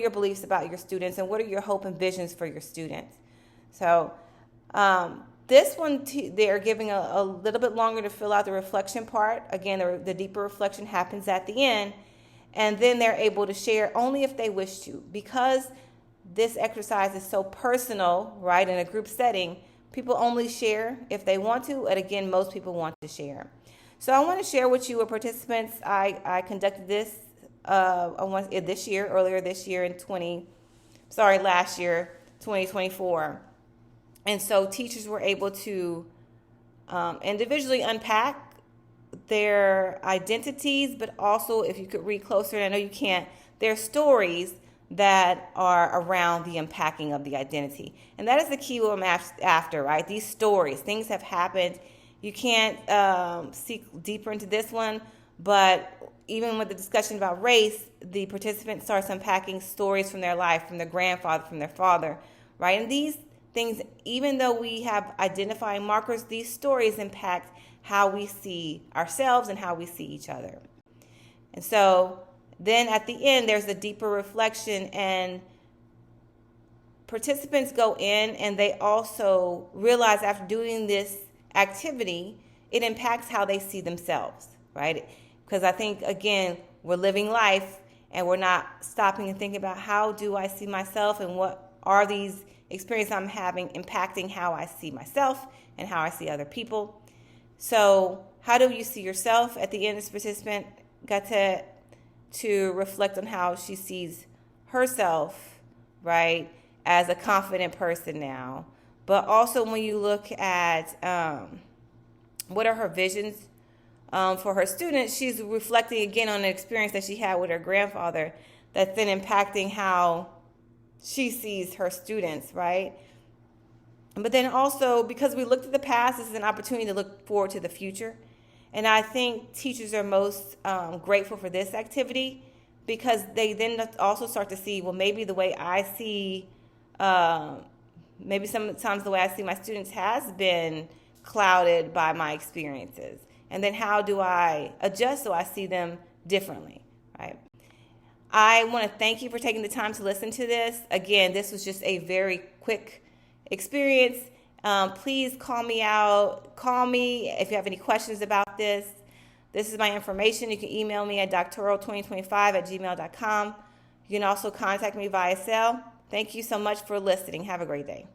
your beliefs about your students and what are your hope and visions for your students? So this one, they're giving a little bit longer to fill out the reflection part. Again, the deeper reflection happens at the end. And then they're able to share only if they wish to. Because this exercise is so personal, right, in a group setting, people only share if they want to. And again, most people want to share. So I want to share with you, participants. I conducted this earlier this year last year, 2024. And so teachers were able to individually unpack their identities, but also, if you could read closer, and I know you can't, their stories that are around the unpacking of the identity. And that is the key what I'm after, right? These stories, things have happened. You can't seek deeper into this one, but even with the discussion about race, the participant starts unpacking stories from their life, from their grandfather, from their father, right? And these things, even though we have identifying markers, these stories impact how we see ourselves and how we see each other. And so then at the end, there's a deeper reflection, and participants go in and they also realize after doing this activity, it impacts how they see themselves, right? Because I think, again, we're living life and we're not stopping and thinking about how do I see myself and what are these experiences I'm having impacting how I see myself and how I see other people. So how do you see yourself? At the end, this participant got to reflect on how she sees herself, right, as a confident person now. But also when you look at what are her visions for her students, she's reflecting again on an experience that she had with her grandfather that's then impacting how she sees her students, right? But then also, because we looked at the past, this is an opportunity to look forward to the future. And I think teachers are most grateful for this activity because they then also start to see, well, maybe the way I see, maybe sometimes the way I see my students has been clouded by my experiences. And then how do I adjust so I see them differently, right? I want to thank you for taking the time to listen to this. Again, this was just a very quick experience. Please call me if you have any questions about this. This is my information. You can email me at doctoral2025@gmail.com. You can also contact me via cell. Thank you so much for listening. Have a great day.